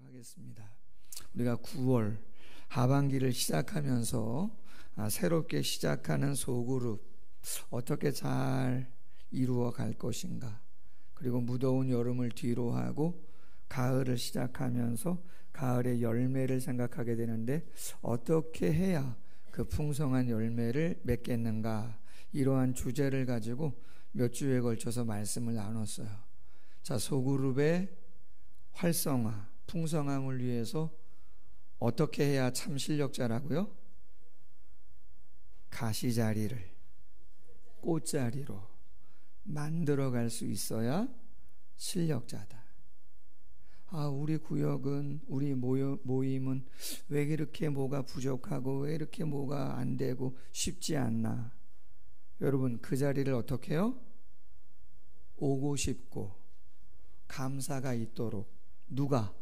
하겠습니다. 우리가 9월 하반기를 시작하면서 새롭게 시작하는 소그룹 어떻게 잘 이루어 갈 것인가, 그리고 무더운 여름을 뒤로하고 가을을 시작하면서 가을의 열매를 생각하게 되는데 어떻게 해야 그 풍성한 열매를 맺겠는가, 이러한 주제를 가지고 몇 주에 걸쳐서 말씀을 나눴어요. 자, 소그룹의 활성화, 풍성함을 위해서 어떻게 해야 참 실력자라고요? 가시자리를 꽃자리로 만들어갈 수 있어야 실력자다. 우리 구역은, 우리 모임은 왜 이렇게 뭐가 부족하고 왜 이렇게 뭐가 안 되고 쉽지 않나. 여러분, 그 자리를 어떻게 해요? 오고 싶고 감사가 있도록. 누가?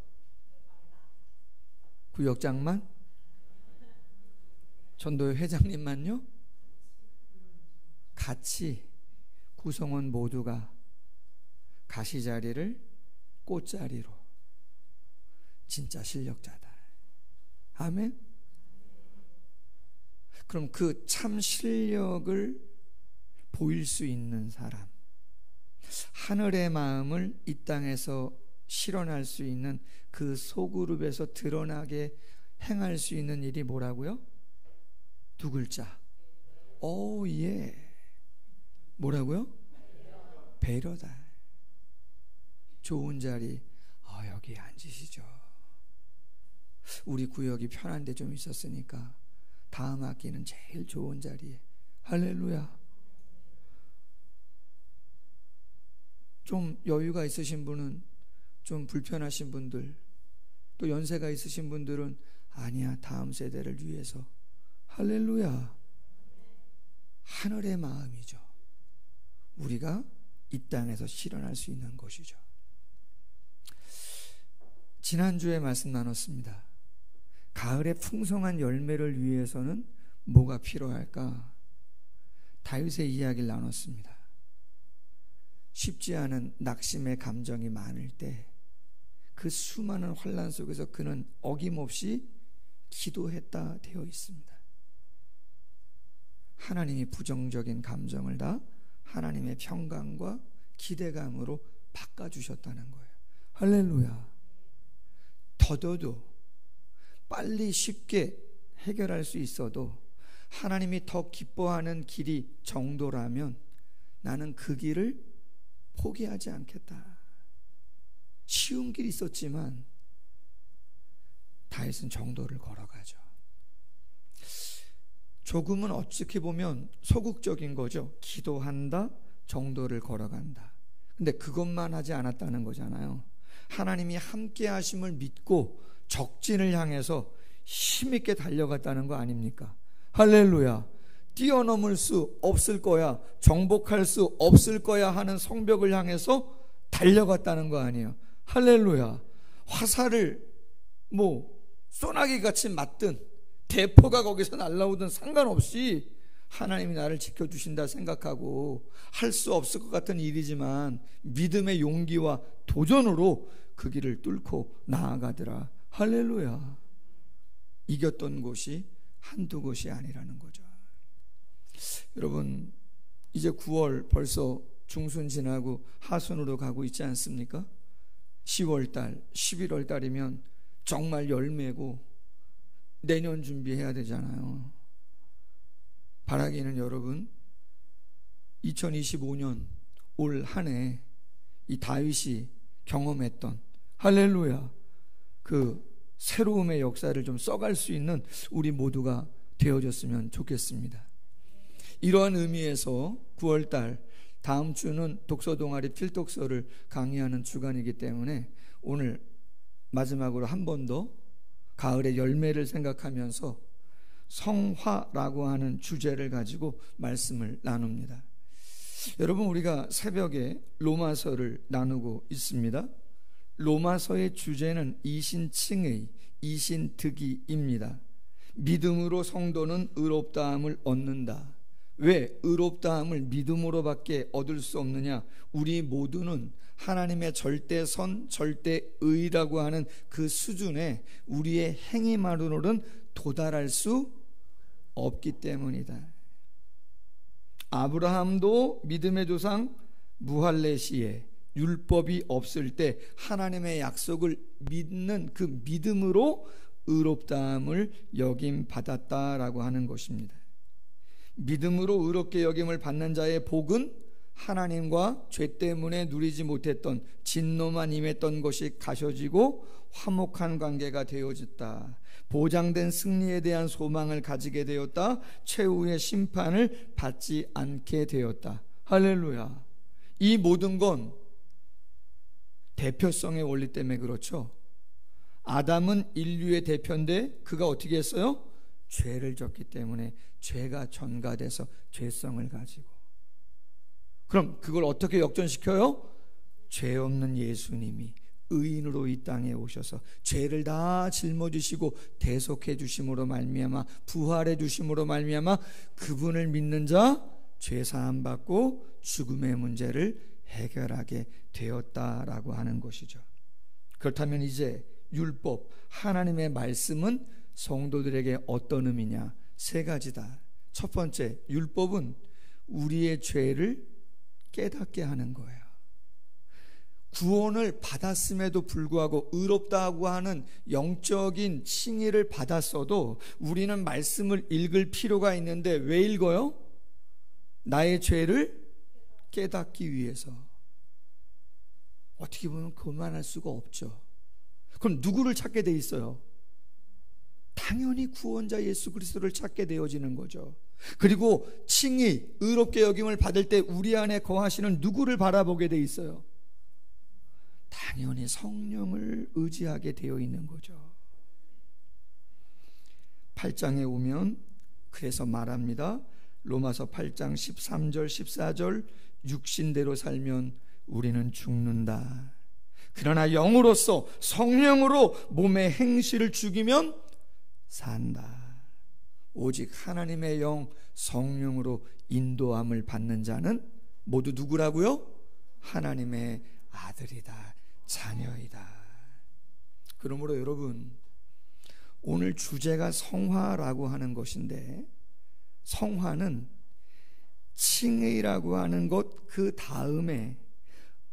구역장만? 전도회 회장님만요? 같이 구성원 모두가 가시자리를 꽃자리로. 진짜 실력자다. 아멘? 그럼 그 참 실력을 보일 수 있는 사람, 하늘의 마음을 이 땅에서 실현할 수 있는 그 소그룹에서 드러나게 행할 수 있는 일이 뭐라고요? 두 글자. 예. 뭐라고요? 배려다. 좋은 자리, 여기 앉으시죠. 우리 구역이 편한 데 좀 있었으니까 다음 학기는 제일 좋은 자리에. 할렐루야. 좀 여유가 있으신 분은, 좀 불편하신 분들, 또 연세가 있으신 분들은 아니야, 다음 세대를 위해서. 할렐루야. 하늘의 마음이죠. 우리가 이 땅에서 실현할 수 있는 것이죠. 지난주에 말씀 나눴습니다. 가을의 풍성한 열매를 위해서는 뭐가 필요할까? 다윗의 이야기를 나눴습니다. 쉽지 않은 낙심의 감정이 많을 때 그 수많은 환난 속에서 그는 어김없이 기도했다 되어 있습니다. 하나님이 부정적인 감정을 다 하나님의 평강과 기대감으로 바꿔주셨다는 거예요. 할렐루야. 더더도 빨리 쉽게 해결할 수 있어도 하나님이 더 기뻐하는 길이 정도라면 나는 그 길을 포기하지 않겠다. 쉬운 길이 있었지만 다윗은 정도를 걸어가죠. 조금은 어떻게 보면 소극적인 거죠. 기도한다, 정도를 걸어간다. 근데 그것만 하지 않았다는 거잖아요. 하나님이 함께 하심을 믿고 적진을 향해서 힘있게 달려갔다는 거 아닙니까? 할렐루야. 뛰어넘을 수 없을 거야, 정복할 수 없을 거야 하는 성벽을 향해서 달려갔다는 거 아니에요. 할렐루야. 화살을 소나기같이 맞든 대포가 거기서 날아오든 상관없이 하나님이 나를 지켜주신다 생각하고, 할 수 없을 것 같은 일이지만 믿음의 용기와 도전으로 그 길을 뚫고 나아가더라. 할렐루야. 이겼던 곳이 한두 곳이 아니라는 거죠. 여러분, 이제 9월 벌써 중순 지나고 하순으로 가고 있지 않습니까? 10월달, 11월달이면 정말 열매고 내년 준비해야 되잖아요. 바라기는 여러분, 2025년 올 한 해 이 다윗이 경험했던, 할렐루야, 그 새로움의 역사를 좀 써갈 수 있는 우리 모두가 되어졌으면 좋겠습니다. 이러한 의미에서 9월달 다음 주는 독서 동아리 필독서를 강의하는 주간이기 때문에 오늘 마지막으로 한 번 더 가을의 열매를 생각하면서 성화라고 하는 주제를 가지고 말씀을 나눕니다. 여러분, 우리가 새벽에 로마서를 나누고 있습니다. 로마서의 주제는 이신칭의, 이신득이입니다. 믿음으로 성도는 의롭다함을 얻는다. 왜 의롭다함을 믿음으로밖에 얻을 수 없느냐? 우리 모두는 하나님의 절대선, 절대의라고 하는 그 수준에 우리의 행위만으로는 도달할 수 없기 때문이다. 아브라함도 믿음의 조상 무할레 시에 율법이 없을 때 하나님의 약속을 믿는 그 믿음으로 의롭다함을 여김 받았다라고 하는 것입니다. 믿음으로 의롭게 여김을 받는 자의 복은 하나님과 죄 때문에 누리지 못했던 진노만 임했던 것이 가셔지고 화목한 관계가 되어졌다. 보장된 승리에 대한 소망을 가지게 되었다. 최후의 심판을 받지 않게 되었다. 할렐루야. 이 모든 건 대표성의 원리 때문에 그렇죠. 아담은 인류의 대표인데 그가 어떻게 했어요? 죄를 졌기 때문에 죄가 전가돼서 죄성을 가지고, 그럼 그걸 어떻게 역전시켜요? 죄 없는 예수님이 의인으로 이 땅에 오셔서 죄를 다 짊어지시고 대속해 주심으로 말미암아, 부활해 주심으로 말미암아 그분을 믿는 자 죄 사함 받고 죽음의 문제를 해결하게 되었다라고 하는 것이죠. 그렇다면 이제 율법, 하나님의 말씀은 성도들에게 어떤 의미냐? 세 가지다. 첫 번째, 율법은 우리의 죄를 깨닫게 하는 거예요. 구원을 받았음에도 불구하고 의롭다고 하는 영적인 칭의를 받았어도 우리는 말씀을 읽을 필요가 있는데 왜 읽어요? 나의 죄를 깨닫기 위해서. 어떻게 보면 그만할 수가 없죠. 그럼 누구를 찾게 돼 있어요? 당연히 구원자 예수 그리스도를 찾게 되어지는 거죠. 그리고 칭의, 의롭게 여김을 받을 때 우리 안에 거하시는 누구를 바라보게 돼 있어요? 당연히 성령을 의지하게 되어 있는 거죠. 8장에 오면 그래서 말합니다. 로마서 8장 13절 14절, 육신대로 살면 우리는 죽는다. 그러나 영으로서 성령으로 몸의 행실을 죽이면 산다. 오직 하나님의 영 성령으로 인도함을 받는 자는 모두 누구라고요? 하나님의 아들이다, 자녀이다. 그러므로 여러분, 오늘 주제가 성화라고 하는 것인데, 성화는 칭의라고 하는 것 그 다음에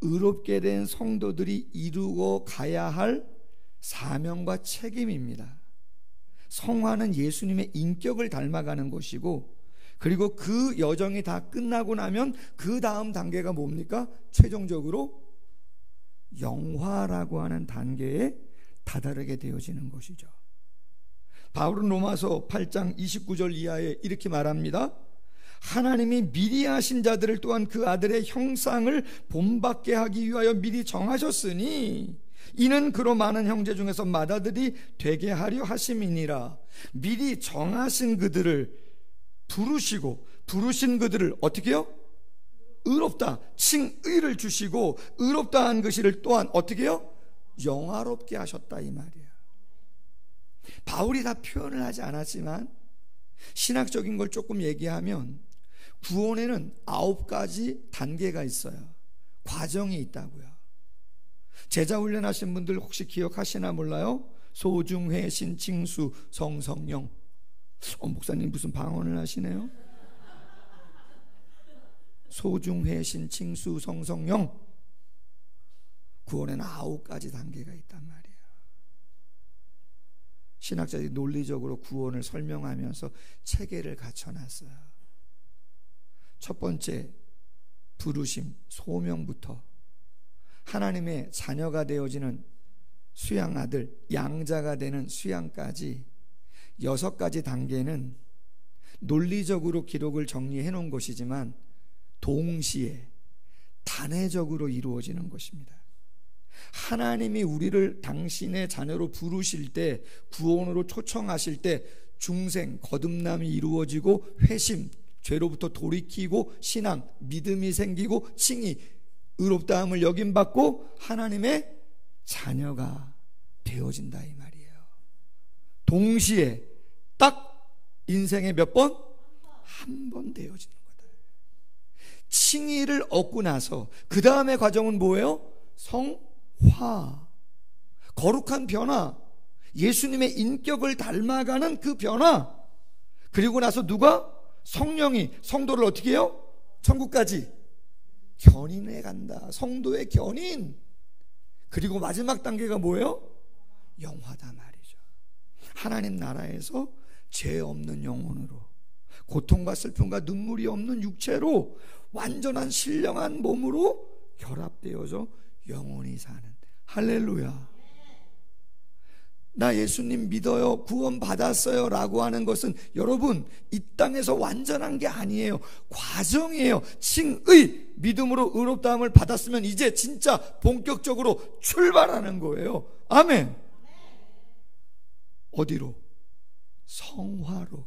의롭게 된 성도들이 이루어 가야 할 사명과 책임입니다. 성화는 예수님의 인격을 닮아가는 것이고, 그리고 그 여정이 다 끝나고 나면 그 다음 단계가 뭡니까? 최종적으로 영화라고 하는 단계에 다다르게 되어지는 것이죠. 바울은 로마서 8장 29절 이하에 이렇게 말합니다. 하나님이 미리 하신 자들을 또한 그 아들의 형상을 본받게 하기 위하여 미리 정하셨으니 이는 그로 많은 형제 중에서 맏아들이 되게 하려 하심이니라. 미리 정하신 그들을 부르시고, 부르신 그들을 어떻게 해요? 의롭다, 칭의를 주시고 의롭다 한 것을 또한 어떻게 해요? 영화롭게 하셨다, 이 말이야. 바울이 다 표현을 하지 않았지만 신학적인 걸 조금 얘기하면 구원에는 9가지 단계가 있어요. 과정이 있다고요. 제자훈련 하신 분들 혹시 기억하시나 몰라요? 소중회, 신칭수, 성성령. 목사님 무슨 방언을 하시네요? 소중회, 신칭수, 성성령. 구원에는 9가지 단계가 있단 말이에요. 신학자들이 논리적으로 구원을 설명하면서 체계를 갖춰놨어요. 첫 번째, 부르심, 소명부터 하나님의 자녀가 되어지는 수양 아들, 양자가 되는 수양까지 6가지 단계는 논리적으로 기록을 정리해 놓은 것이지만 동시에 단회적으로 이루어지는 것입니다. 하나님이 우리를 당신의 자녀로 부르실 때, 구원으로 초청하실 때 중생, 거듭남이 이루어지고 회심, 죄로부터 돌이키고 신앙, 믿음이 생기고 칭의, 의롭다함을 여김받고 하나님의 자녀가 되어진다, 이 말이에요. 동시에 딱 인생에 몇 번? 한 번 되어지는 거다. 칭의를 얻고 나서 그 다음의 과정은 뭐예요? 성화, 거룩한 변화, 예수님의 인격을 닮아가는 그 변화. 그리고 나서 누가? 성령이 성도를 어떻게 해요? 천국까지 견인해 간다. 성도의 견인. 그리고 마지막 단계가 뭐예요? 영화다 말이죠. 하나님 나라에서 죄 없는 영혼으로, 고통과 슬픔과 눈물이 없는 육체로, 완전한 신령한 몸으로 결합되어서 영원히 사는. 할렐루야. 나 예수님 믿어요, 구원 받았어요 라고 하는 것은 여러분 이 땅에서 완전한 게 아니에요. 과정이에요. 칭의, 믿음으로 의롭다함을 받았으면 이제 진짜 본격적으로 출발하는 거예요. 아멘. 어디로? 성화로.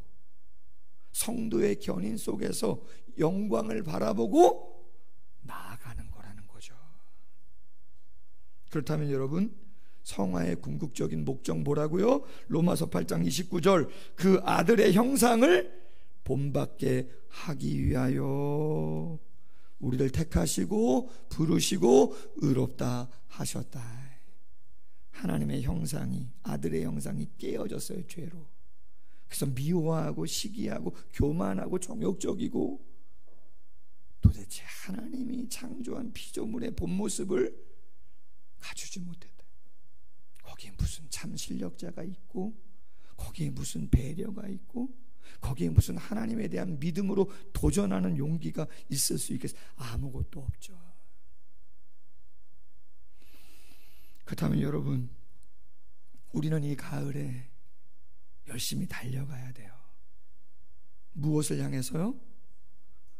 성도의 견인 속에서 영광을 바라보고 나아가는 거라는 거죠. 그렇다면 여러분, 성화의 궁극적인 목적 뭐라고요? 로마서 8장 29절, 그 아들의 형상을 본받게 하기 위하여 우리를 택하시고 부르시고 의롭다 하셨다. 하나님의 형상이, 아들의 형상이 깨어졌어요, 죄로. 그래서 미워하고 시기하고 교만하고 정욕적이고, 도대체 하나님이 창조한 피조물의 본 모습을 갖추지 못했다. 거기에 무슨 참 실력자가 있고, 거기에 무슨 배려가 있고, 거기에 무슨 하나님에 대한 믿음으로 도전하는 용기가 있을 수 있겠어요? 아무것도 없죠. 그렇다면 여러분, 우리는 이 가을에 열심히 달려가야 돼요. 무엇을 향해서요?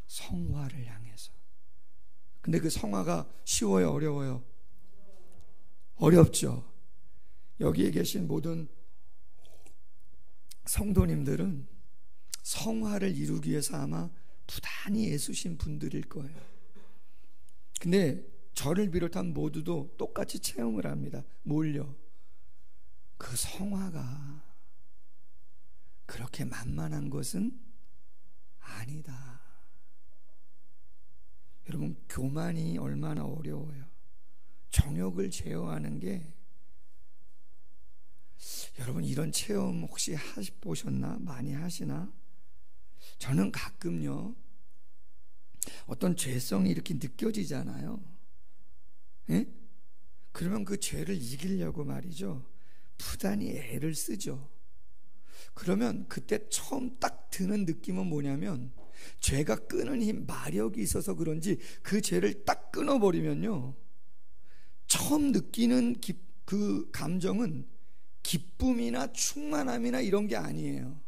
성화를 향해서. 근데 그 성화가 쉬워요, 어려워요? 어렵죠. 여기에 계신 모든 성도님들은 성화를 이루기 위해서 아마 부단히 애쓰신 분들일 거예요. 근데 저를 비롯한 모두도 똑같이 체험을 합니다. 뭘요? 그 성화가 그렇게 만만한 것은 아니다. 여러분, 교만이 얼마나 어려워요. 정욕을 제어하는 게, 여러분 이런 체험 혹시 보셨나? 많이 하시나? 저는 가끔요, 어떤 죄성이 이렇게 느껴지잖아요. 예? 그러면 그 죄를 이기려고 말이죠, 부단히 애를 쓰죠. 그러면 그때 처음 딱 드는 느낌은 뭐냐면, 죄가 끄는 힘, 마력이 있어서 그런지 그 죄를 딱 끊어버리면요, 처음 느끼는 그 감정은 기쁨이나 충만함이나 이런 게 아니에요.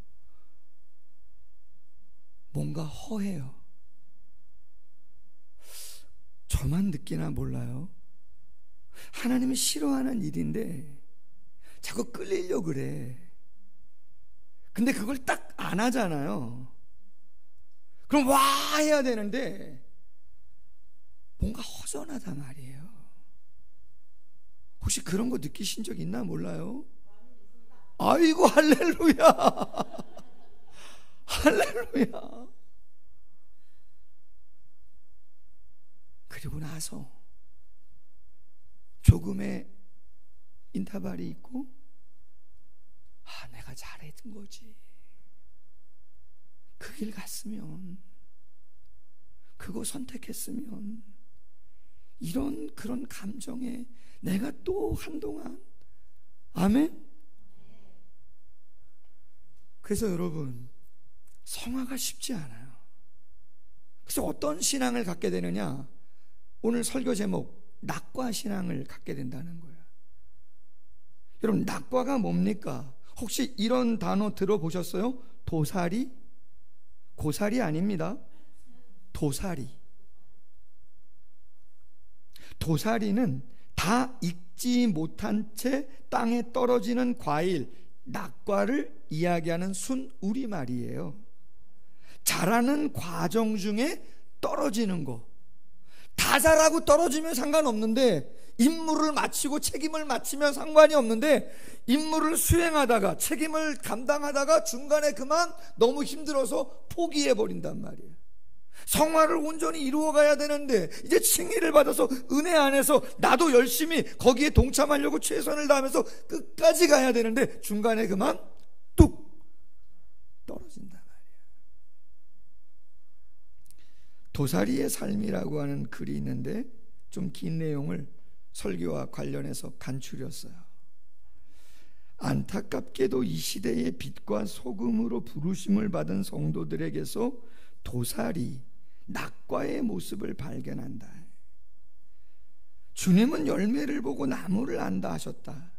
뭔가 허해요. 저만 느끼나 몰라요. 하나님이 싫어하는 일인데 자꾸 끌리려고 그래. 근데 그걸 딱 안 하잖아요. 그럼 와 해야 되는데 뭔가 허전하단 말이에요. 혹시 그런 거 느끼신 적 있나 몰라요? 아이고 할렐루야. 할렐루야. 그리고 나서 조금의 인터벌이 있고, 내가 잘했던 거지, 그 길 갔으면, 그거 선택했으면, 이런 그런 감정에 내가 또 한동안, 아멘? 그래서 여러분, 성화가 쉽지 않아요. 그래서 어떤 신앙을 갖게 되느냐? 오늘 설교 제목, 낙과 신앙을 갖게 된다는 거예요. 여러분, 낙과가 뭡니까? 혹시 이런 단어 들어보셨어요? 도사리? 고사리 아닙니다. 도사리. 도사리는 다 익지 못한 채 땅에 떨어지는 과일, 낙과를 이야기하는 순 우리말이에요. 자라는 과정 중에 떨어지는 거. 다 자라고 떨어지면 상관없는데, 임무를 마치고 책임을 마치면 상관이 없는데, 임무를 수행하다가 책임을 감당하다가 중간에 그만 너무 힘들어서 포기해버린단 말이에요. 성화를 온전히 이루어가야 되는데 이제 칭의를 받아서 은혜 안에서 나도 열심히 거기에 동참하려고 최선을 다하면서 끝까지 가야 되는데 중간에 그만 뚝 떨어진단 말이에요. 도사리의 삶이라고 하는 글이 있는데 좀 긴 내용을 설교와 관련해서 간추렸어요. 안타깝게도 이 시대의 빛과 소금으로 부르심을 받은 성도들에게서 도사리, 낙과의 모습을 발견한다. 주님은 열매를 보고 나무를 안다 하셨다.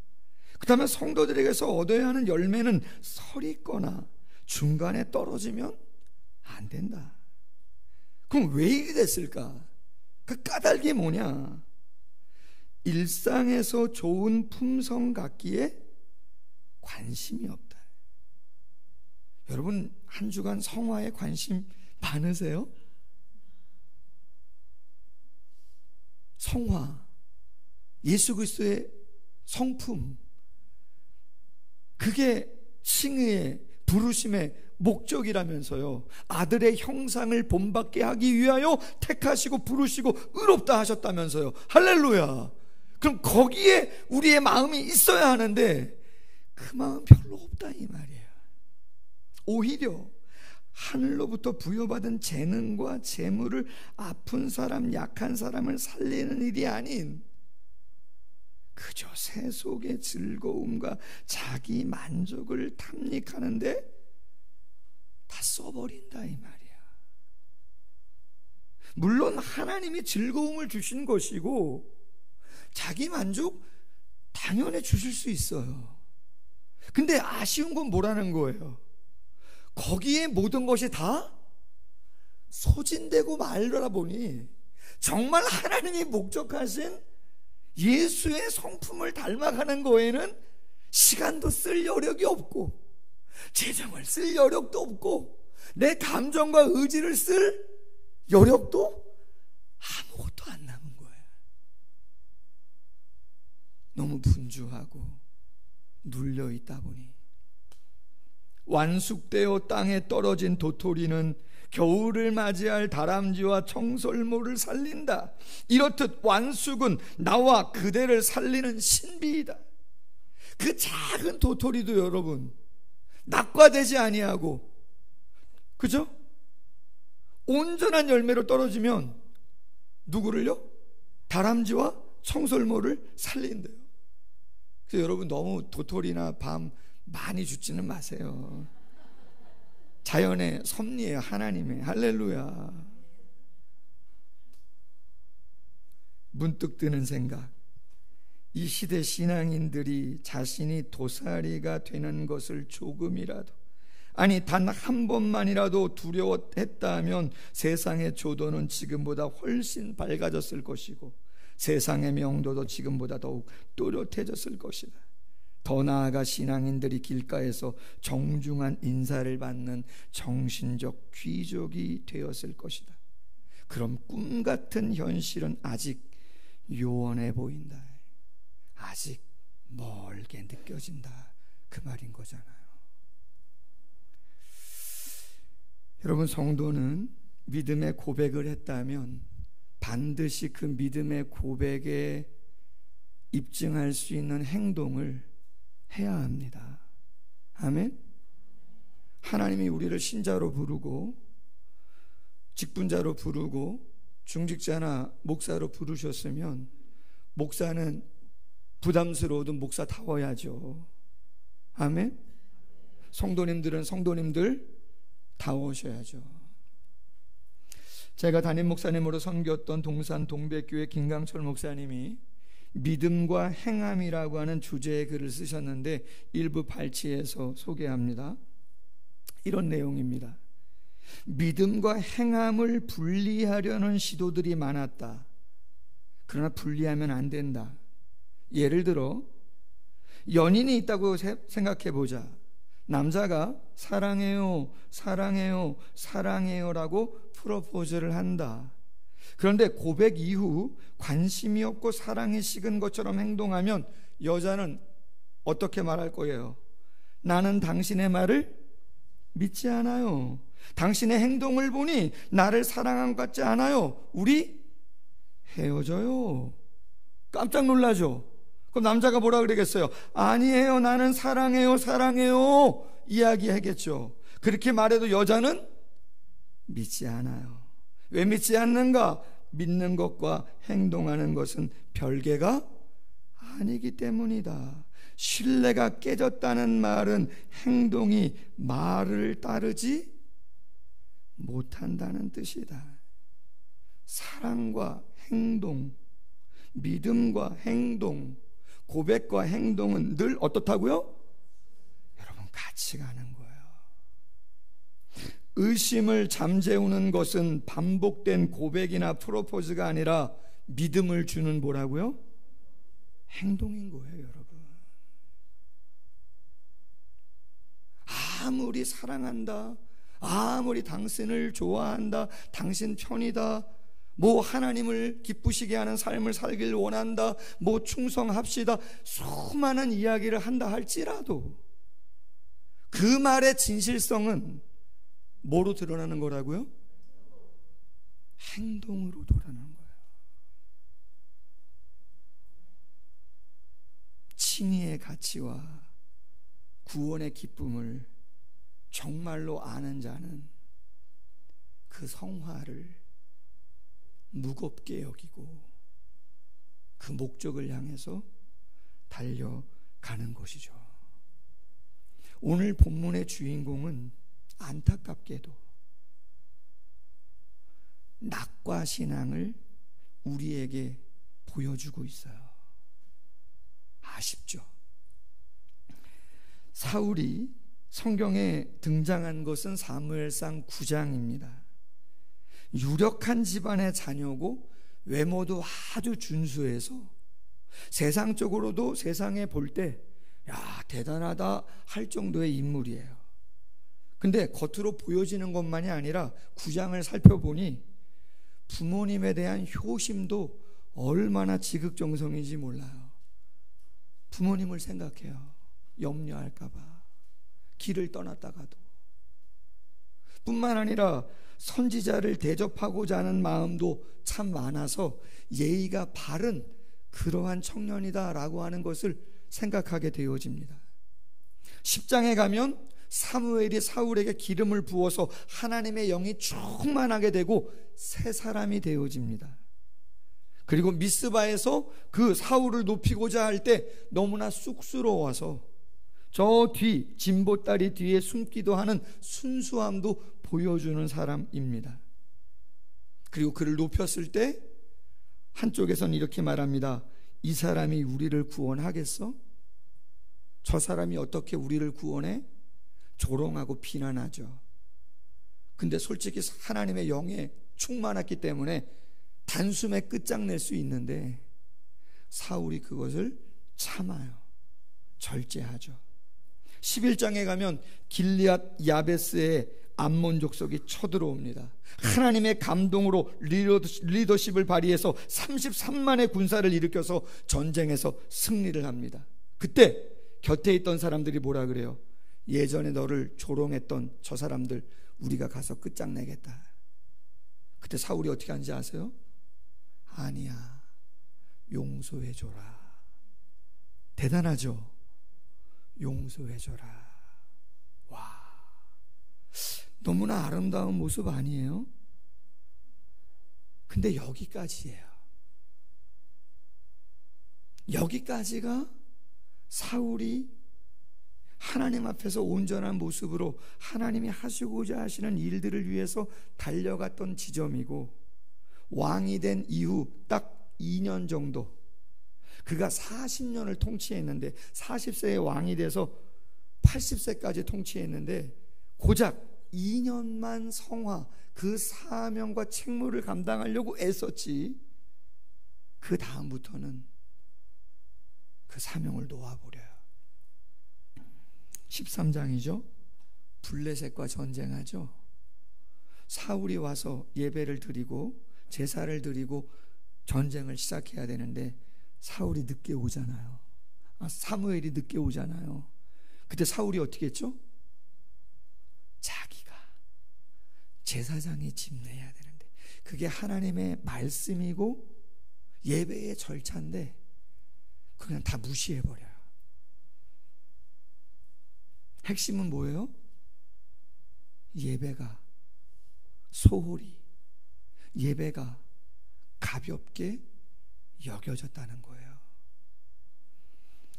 그 다음에 성도들에게서 얻어야 하는 열매는 설이 있거나 중간에 떨어지면 안 된다. 그럼 왜 이리 됐을까? 그 까닭이 뭐냐? 일상에서 좋은 품성 갖기에 관심이 없다. 여러분 한 주간 성화에 관심 많으세요? 성화, 예수 그리스도의 성품, 그게 칭의의 부르심의 목적이라면서요. 아들의 형상을 본받게 하기 위하여 택하시고 부르시고 의롭다 하셨다면서요. 할렐루야. 그럼 거기에 우리의 마음이 있어야 하는데 그 마음 별로 없다 이 말이에요. 오히려 하늘로부터 부여받은 재능과 재물을 아픈 사람, 약한 사람을 살리는 일이 아닌 그저 세속의 즐거움과 자기 만족을 탐닉하는데 다 써버린다 이 말이야. 물론 하나님이 즐거움을 주신 것이고 자기 만족 당연히 주실 수 있어요. 근데 아쉬운 건 뭐라는 거예요? 거기에 모든 것이 다 소진되고 말더라 보니 정말 하나님이 목적하신 예수의 성품을 닮아가는 거에는 시간도 쓸 여력이 없고 재정을 쓸 여력도 없고 내 감정과 의지를 쓸 여력도 아무것도 안 남은 거예요. 너무 분주하고 눌려있다 보니 완숙되어 땅에 떨어진 도토리는 겨울을 맞이할 다람쥐와 청설모를 살린다. 이렇듯 완숙은 나와 그대를 살리는 신비이다. 그 작은 도토리도 여러분 낙과되지 아니하고, 그죠? 온전한 열매로 떨어지면 누구를요? 다람쥐와 청설모를 살린대요. 그래서 여러분 너무 도토리나 밤 많이 죽지는 마세요. 자연의 섭리예요. 하나님의. 할렐루야. 문득 드는 생각, 이 시대 신앙인들이 자신이 도사리가 되는 것을 조금이라도, 아니 단 한 번만이라도 두려워했다면 세상의 조도는 지금보다 훨씬 밝아졌을 것이고 세상의 명도도 지금보다 더욱 또렷해졌을 것이다. 더 나아가 신앙인들이 길가에서 정중한 인사를 받는 정신적 귀족이 되었을 것이다. 그럼 꿈 같은 현실은 아직 요원해 보인다. 아직 멀게 느껴진다. 그 말인 거잖아요. 여러분, 성도는 믿음의 고백을 했다면 반드시 그 믿음의 고백에 입증할 수 있는 행동을 해야 합니다. 아멘. 하나님이 우리를 신자로 부르고 직분자로 부르고 중직자나 목사로 부르셨으면 목사는 부담스러워도 목사다워야죠. 아멘. 성도님들은 성도님들 다워셔야죠. 제가 담임 목사님으로 섬겼던 동산 동백교회 김강철 목사님이 믿음과 행함이라고 하는 주제의 글을 쓰셨는데 일부 발치에서 소개합니다. 이런 내용입니다. 믿음과 행함을 분리하려는 시도들이 많았다. 그러나 분리하면 안 된다. 예를 들어 연인이 있다고 생각해 보자. 남자가 사랑해요, 사랑해요, 사랑해요라고 프로포즈를 한다. 그런데 고백 이후 관심이 없고 사랑이 식은 것처럼 행동하면 여자는 어떻게 말할 거예요? 나는 당신의 말을 믿지 않아요. 당신의 행동을 보니 나를 사랑한 것 같지 않아요. 우리 헤어져요. 깜짝 놀라죠. 그럼 남자가 뭐라 그러겠어요? 아니에요, 나는 사랑해요, 사랑해요 이야기하겠죠. 그렇게 말해도 여자는 믿지 않아요. 왜 믿지 않는가? 믿는 것과 행동하는 것은 별개가 아니기 때문이다. 신뢰가 깨졌다는 말은 행동이 말을 따르지 못한다는 뜻이다. 사랑과 행동, 믿음과 행동, 고백과 행동은 늘 어떻다고요? 여러분, 같이 가는 거예요. 의심을 잠재우는 것은 반복된 고백이나 프로포즈가 아니라 믿음을 주는 뭐라고요? 행동인 거예요, 여러분. 아무리 사랑한다, 아무리 당신을 좋아한다, 당신 편이다, 뭐 하나님을 기쁘시게 하는 삶을 살길 원한다, 뭐 충성합시다, 수많은 이야기를 한다 할지라도 그 말의 진실성은 뭐로 드러나는 거라고요? 행동으로 드러나는 거예요. 칭의의 가치와 구원의 기쁨을 정말로 아는 자는 그 성화를 무겁게 여기고 그 목적을 향해서 달려가는 것이죠. 오늘 본문의 주인공은 안타깝게도 낙과 신앙을 우리에게 보여주고 있어요. 아쉽죠? 사울이 성경에 등장한 것은 사무엘상 9장입니다. 유력한 집안의 자녀고 외모도 아주 준수해서 세상적으로도 세상에 볼 때 야, 대단하다 할 정도의 인물이에요. 근데 겉으로 보여지는 것만이 아니라 9장을 살펴보니 부모님에 대한 효심도 얼마나 지극정성인지 몰라요. 부모님을 생각해요. 염려할까봐, 길을 떠났다가도. 뿐만 아니라 선지자를 대접하고자 하는 마음도 참 많아서 예의가 바른 그러한 청년이다라고 하는 것을 생각하게 되어집니다. 10장에 가면 사무엘이 사울에게 기름을 부어서 하나님의 영이 충만하게 되고 새 사람이 되어집니다. 그리고 미스바에서 그 사울을 높이고자 할 때 너무나 쑥스러워서 저 뒤 진보다리 뒤에 숨기도 하는 순수함도 보여주는 사람입니다. 그리고 그를 높였을 때 한쪽에서는 이렇게 말합니다. 이 사람이 우리를 구원하겠어? 저 사람이 어떻게 우리를 구원해? 조롱하고 비난하죠. 근데 솔직히 하나님의 영에 충만했기 때문에 단숨에 끝장낼 수 있는데 사울이 그것을 참아요. 절제하죠. 11장에 가면 길리앗 야베스의 암몬 족속이 쳐들어옵니다. 하나님의 감동으로 리더십을 발휘해서 33만의 군사를 일으켜서 전쟁에서 승리를 합니다. 그때 곁에 있던 사람들이 뭐라 그래요? 예전에 너를 조롱했던 저 사람들 우리가 가서 끝장내겠다. 그때 사울이 어떻게 하는지 아세요? 아니야, 용서해줘라. 대단하죠? 용서해줘라. 와, 너무나 아름다운 모습 아니에요? 근데 여기까지예요. 여기까지가 사울이 하나님 앞에서 온전한 모습으로 하나님이 하시고자 하시는 일들을 위해서 달려갔던 지점이고, 왕이 된 이후 딱 2년 정도, 그가 40년을 통치했는데 40세에 왕이 돼서 80세까지 통치했는데 고작 2년만 성화, 그 사명과 책무를 감당하려고 애썼지, 그 다음부터는 그 사명을 놓아버려요. 13장이죠. 블레셋과 전쟁하죠. 사울이 와서 예배를 드리고 제사를 드리고 전쟁을 시작해야 되는데 사울이 늦게 오잖아요. 사무엘이 늦게 오잖아요. 그때 사울이 어떻게 했죠? 자기가 제사장이 집 내야 되는데, 그게 하나님의 말씀이고 예배의 절차인데 그냥 다 무시해버려요. 핵심은 뭐예요? 예배가 소홀히, 예배가 가볍게 여겨졌다는 거예요.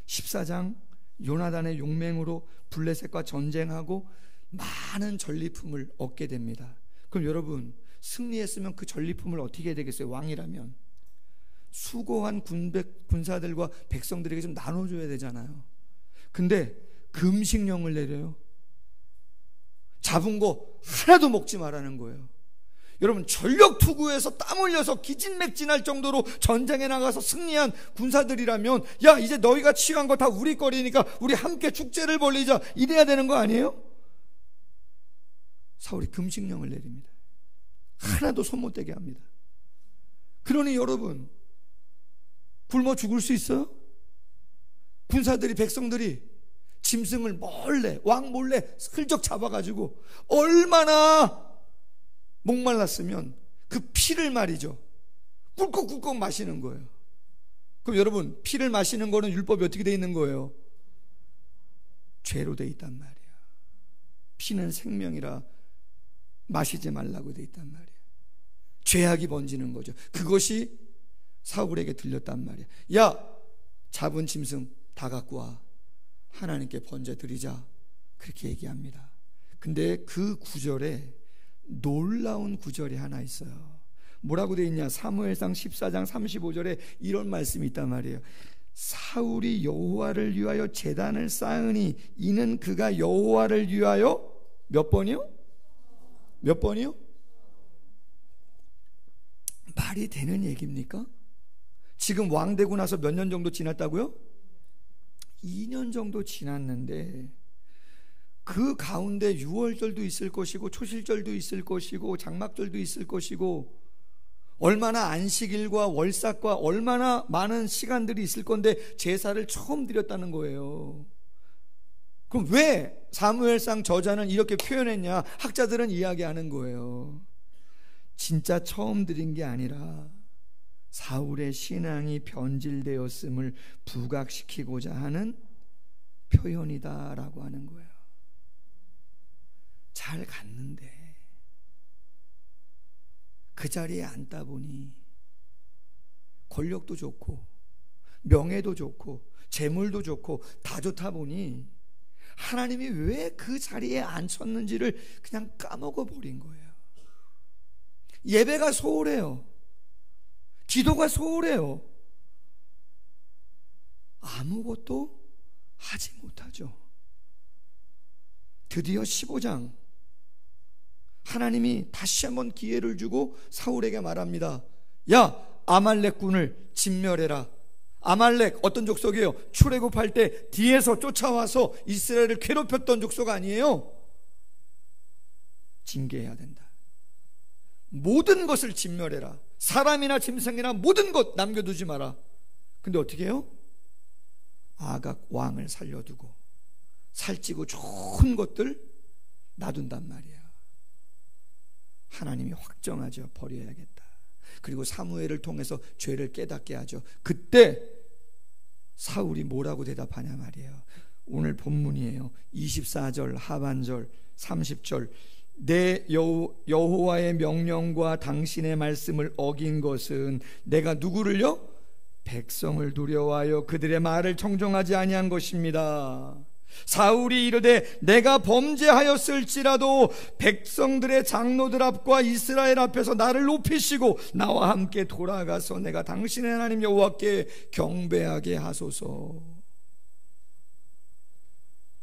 14장 요나단의 용맹으로 블레셋과 전쟁하고 많은 전리품을 얻게 됩니다. 그럼 여러분, 승리했으면 그 전리품을 어떻게 해야 되겠어요? 왕이라면 수고한 군사들과 백성들에게 좀 나눠줘야 되잖아요. 근데 금식령을 내려요. 잡은 거 하나도 먹지 말라는 거예요. 여러분, 전력 투구해서 땀 흘려서 기진맥진할 정도로 전쟁에 나가서 승리한 군사들이라면, 야, 이제 너희가 취한 거 다 우리 거리니까 우리 함께 축제를 벌리자, 이래야 되는 거 아니에요? 사울이 금식령을 내립니다. 하나도 손 못 대게 합니다. 그러니 여러분, 굶어 죽을 수 있어요? 군사들이, 백성들이 짐승을 몰래, 왕 몰래 슬쩍 잡아가지고 얼마나 목말랐으면 그 피를 말이죠, 꿀꺽꿀꺽 마시는 거예요. 그럼 여러분, 피를 마시는 거는 율법이 어떻게 돼 있는 거예요? 죄로 돼 있단 말이에요. 피는 생명이라 마시지 말라고 돼 있단 말이에요. 죄악이 번지는 거죠. 그것이 사울에게 들렸단 말이에요. 야, 잡은 짐승 다 갖고 와, 하나님께 번제 드리자, 그렇게 얘기합니다. 근데 그 구절에 놀라운 구절이 하나 있어요. 뭐라고 되어 있냐? 사무엘상 14장 35절에 이런 말씀이 있단 말이에요. 사울이 여호와를 위하여 제단을 쌓으니 이는 그가 여호와를 위하여 몇 번이요? 몇 번이요? 말이 되는 얘기입니까? 지금 왕 되고 나서 몇 년 정도 지났다고요? 2년 정도 지났는데 그 가운데 유월절도 있을 것이고 초실절도 있을 것이고 장막절도 있을 것이고 얼마나 안식일과 월삭과 얼마나 많은 시간들이 있을 건데 제사를 처음 드렸다는 거예요. 그럼 왜 사무엘상 저자는 이렇게 표현했냐? 학자들은 이야기하는 거예요. 진짜 처음 드린 게 아니라 사울의 신앙이 변질되었음을 부각시키고자 하는 표현이다라고 하는 거예요. 잘 갔는데 그 자리에 앉다 보니 권력도 좋고 명예도 좋고 재물도 좋고 다 좋다 보니 하나님이 왜 그 자리에 앉혔는지를 그냥 까먹어 버린 거예요. 예배가 소홀해요. 기도가 소홀해요. 아무것도 하지 못하죠. 드디어 15장 하나님이 다시 한번 기회를 주고 사울에게 말합니다. 야, 아말렉군을 진멸해라. 아말렉 어떤 족속이에요? 출애굽할 때 뒤에서 쫓아와서 이스라엘을 괴롭혔던 족속 아니에요? 징계해야 된다. 모든 것을 진멸해라. 사람이나 짐승이나 모든 것 남겨두지 마라. 근데 어떻게 해요? 아각 왕을 살려두고 살찌고 좋은 것들 놔둔단 말이야. 하나님이 확정하죠. 버려야겠다. 그리고 사무엘을 통해서 죄를 깨닫게 하죠. 그때 사울이 뭐라고 대답하냐 말이에요. 오늘 본문이에요. 24절 하반절 30절 내 여호와의 명령과 당신의 말씀을 어긴 것은 내가 누구를요? 백성을 두려워하여 그들의 말을 청종하지 아니한 것입니다. 사울이 이르되 내가 범죄하였을지라도 백성들의 장로들 앞과 이스라엘 앞에서 나를 높이시고 나와 함께 돌아가서 내가 당신의 하나님 여호와께 경배하게 하소서.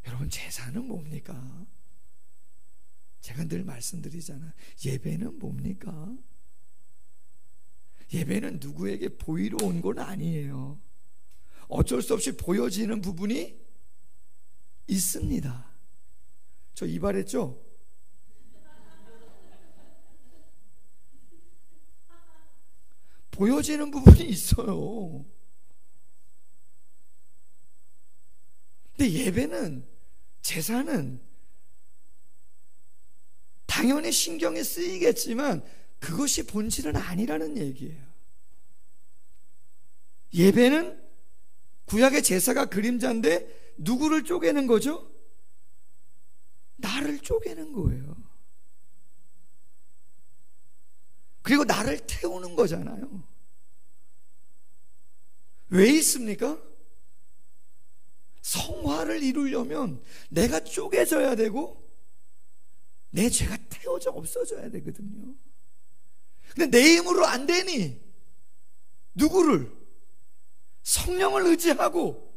여러분, 제사는 뭡니까? 제가 늘 말씀드리잖아요. 예배는 뭡니까? 예배는 누구에게 보이러 온 건 아니에요. 어쩔 수 없이 보여지는 부분이 있습니다. 저 이발했죠? 보여지는 부분이 있어요. 근데 예배는, 제사는 당연히 신경이 쓰이겠지만 그것이 본질은 아니라는 얘기예요. 예배는 구약의 제사가 그림자인데 누구를 쪼개는 거죠? 나를 쪼개는 거예요. 그리고 나를 태우는 거잖아요. 왜 있습니까? 성화를 이루려면 내가 쪼개져야 되고 내 죄가 태워져 없어져야 되거든요. 근데 내 힘으로 안 되니 누구를? 성령을 의지하고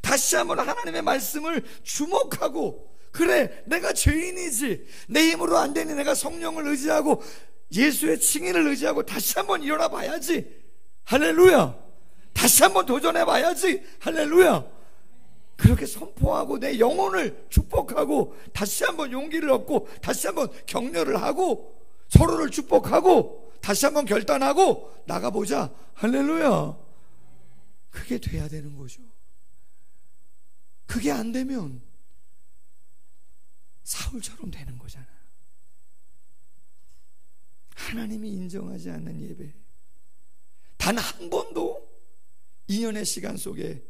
다시 한번 하나님의 말씀을 주목하고, 그래 내가 죄인이지, 내 힘으로 안 되니 내가 성령을 의지하고 예수의 칭의를 의지하고 다시 한번 일어나 봐야지. 할렐루야. 다시 한번 도전해 봐야지. 할렐루야. 그렇게 선포하고 내 영혼을 축복하고 다시 한번 용기를 얻고 다시 한번 격려를 하고 서로를 축복하고 다시 한번 결단하고 나가보자. 할렐루야. 그게 돼야 되는 거죠. 그게 안 되면 사울처럼 되는 거잖아요. 하나님이 인정하지 않는 예배, 단 한 번도 2년의 시간 속에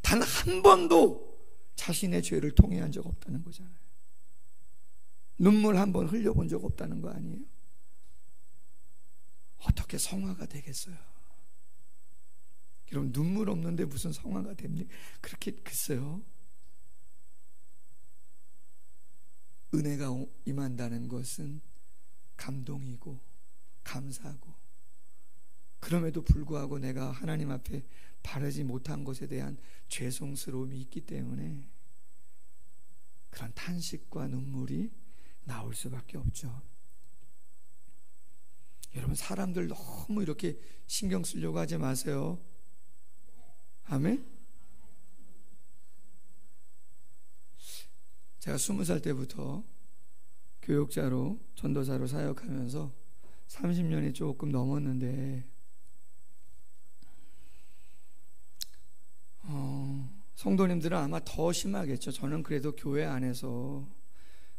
단 한 번도 자신의 죄를 통회한 적 없다는 거잖아요. 눈물 한 번 흘려본 적 없다는 거 아니에요? 어떻게 성화가 되겠어요? 여러분, 눈물 없는데 무슨 성화가 됩니까? 그렇게 글쎄요. 은혜가 임한다는 것은 감동이고 감사하고, 그럼에도 불구하고 내가 하나님 앞에 바르지 못한 것에 대한 죄송스러움이 있기 때문에 그런 탄식과 눈물이 나올 수밖에 없죠. 여러분, 사람들 너무 이렇게 신경 쓰려고 하지 마세요. 아멘? 제가 20살 때부터 교육자로 전도사로 사역하면서 30년이 조금 넘었는데 성도님들은 아마 더 심하겠죠. 저는 그래도 교회 안에서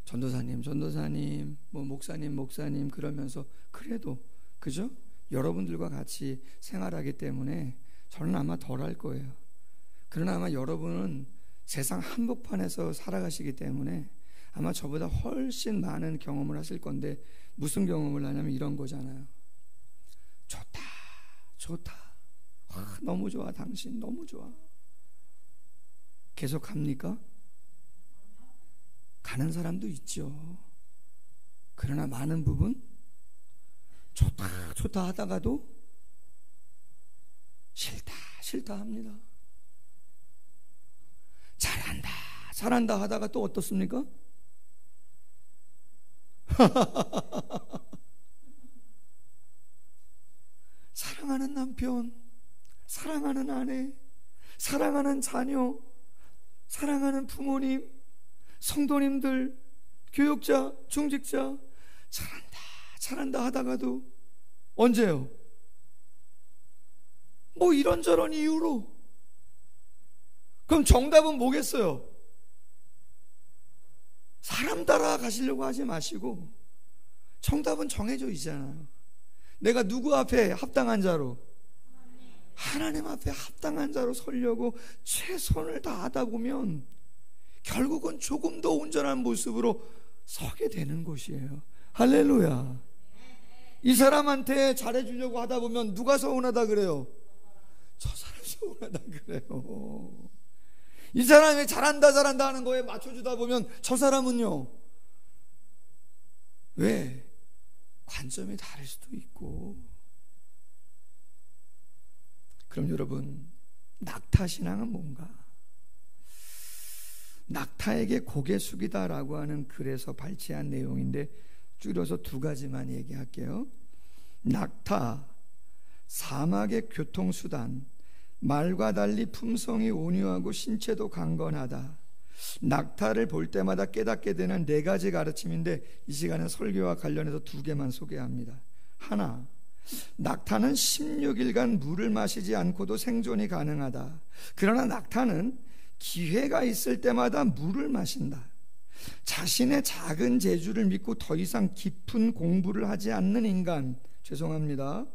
전도사님, 뭐 목사님 그러면서 그래도, 그죠? 여러분들과 같이 생활하기 때문에 저는 아마 덜할 거예요. 그러나 아마 여러분은 세상 한복판에서 살아가시기 때문에 아마 저보다 훨씬 많은 경험을 하실 건데, 무슨 경험을 하냐면 이런 거잖아요. 좋다. 너무 좋아. 당신 너무 좋아. 계속 갑니까? 가는 사람도 있죠. 그러나 많은 부분 좋다 하다가도 싫다 합니다. 잘한다 하다가 또 어떻습니까? 사랑하는 남편, 사랑하는 아내, 사랑하는 자녀, 사랑하는 부모님, 성도님들, 교육자, 중직자, 잘한다 하다가도 언제요? 뭐 이런저런 이유로. 그럼 정답은 뭐겠어요? 사람 따라 가시려고 하지 마시고 정답은 정해져 있잖아요. 내가 누구 앞에 합당한 자로? 하나님 앞에 합당한 자로 서려고 최선을 다하다 보면 결국은 조금 더 온전한 모습으로 서게 되는 것이에요. 할렐루야. 이 사람한테 잘해주려고 하다 보면 누가 서운하다 그래요? 저 사람 서운하다 그래요. 이 사람이 잘한다 하는 거에 맞춰주다 보면 저 사람은요, 왜? 관점이 다를 수도 있고. 그럼 여러분, 낙타신앙은 뭔가? 낙타에게 고개 숙이다라고 하는 글에서 발췌한 내용인데 줄여서 두 가지만 얘기할게요. 낙타, 사막의 교통수단, 말과 달리 품성이 온유하고 신체도 강건하다. 낙타를 볼 때마다 깨닫게 되는 네 가지 가르침인데 이 시간은 설교와 관련해서 두 개만 소개합니다. 하나, 낙타는 16일간 물을 마시지 않고도 생존이 가능하다. 그러나 낙타는 기회가 있을 때마다 물을 마신다. 자신의 작은 재주를 믿고 더 이상 깊은 공부를 하지 않는 인간, 죄송합니다.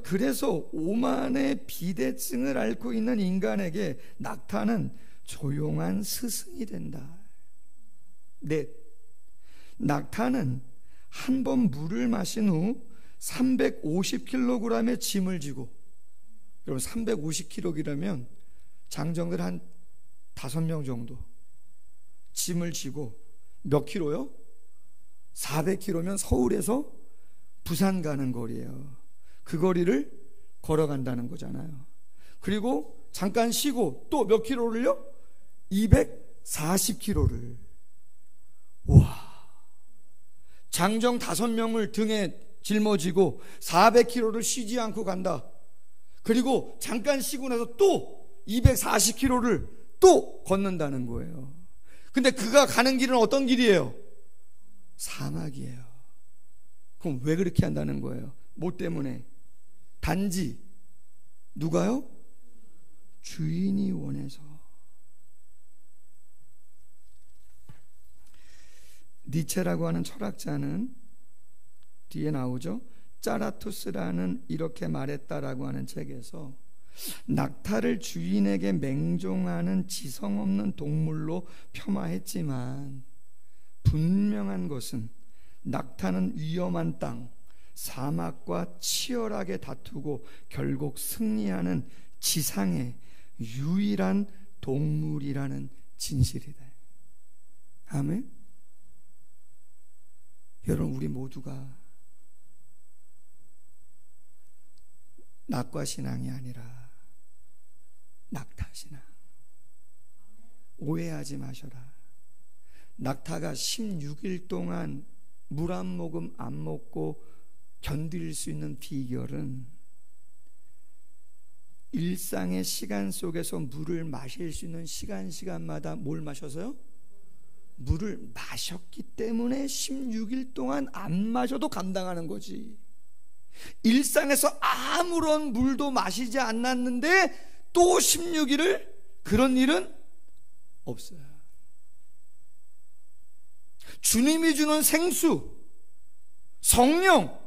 그래서 오만의 비대증을 앓고 있는 인간에게 낙타는 조용한 스승이 된다. 넷, 낙타는 한 번 물을 마신 후 350kg의 짐을 지고, 여러분 350kg이라면 장정들 한 5명 정도 짐을 지고 몇 킬로요? 400km면 서울에서 부산 가는 거리예요. 그 거리를 걸어간다는 거잖아요. 그리고 잠깐 쉬고 또 몇 킬로를요? 240km를. 와, 장정 5명을 등에 짊어지고 400km를 쉬지 않고 간다. 그리고 잠깐 쉬고 나서 또 240km를 또 걷는다는 거예요. 근데 그가 가는 길은 어떤 길이에요? 사막이에요. 그럼 왜 그렇게 한다는 거예요? 뭐 때문에? 단지 누가요? 주인이 원해서. 니체라고 하는 철학자는 뒤에 나오죠. 짜라투스라는 이렇게 말했다라고 하는 책에서 낙타를 주인에게 맹종하는 지성 없는 동물로 폄하했지만 분명한 것은 낙타는 위험한 땅, 사막과 치열하게 다투고 결국 승리하는 지상의 유일한 동물이라는 진실이다. 아멘. 여러분, 우리 모두가 낙과 신앙이 아니라 낙타 신앙. 오해하지 마셔라. 낙타가 16일 동안 물 한 모금 안 먹고 견딜 수 있는 비결은 일상의 시간 속에서 물을 마실 수 있는 시간마다 뭘 마셔서요? 물을 마셨기 때문에 16일 동안 안 마셔도 감당하는 거지. 일상에서 아무런 물도 마시지 않았는데 또 16일을 그런 일은 없어요. 주님이 주는 생수, 성령,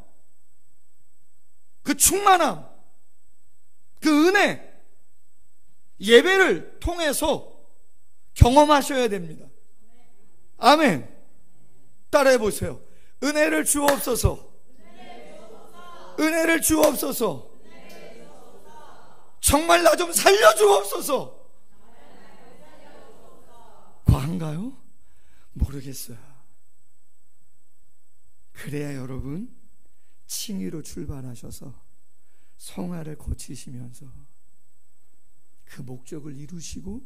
그 충만함, 그 은혜, 예배를 통해서 경험하셔야 됩니다. 아멘. 따라해 보세요. 은혜를 주옵소서. 은혜를 주옵소서. 정말 나 좀 살려주옵소서. 과한가요? 모르겠어요. 그래야 여러분 칭의로 출발하셔서 성화를 거치시면서 그 목적을 이루시고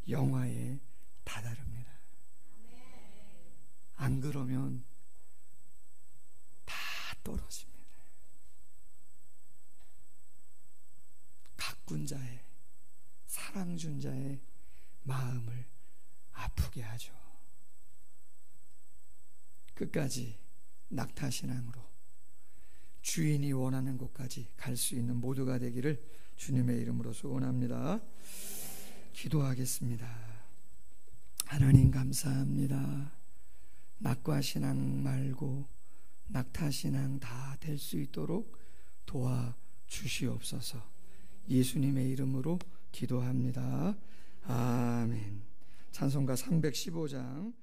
영화에 다다릅니다. 안 그러면 다 떨어집니다. 가꾼 자의, 사랑 준 자의 마음을 아프게 하죠. 끝까지 낙타신앙으로 주인이 원하는 곳까지 갈 수 있는 모두가 되기를 주님의 이름으로 소원합니다. 기도하겠습니다. 하나님 감사합니다. 낙과 신앙 말고 낙타 신앙 다 될 수 있도록 도와주시옵소서. 예수님의 이름으로 기도합니다. 아멘. 찬송가 315장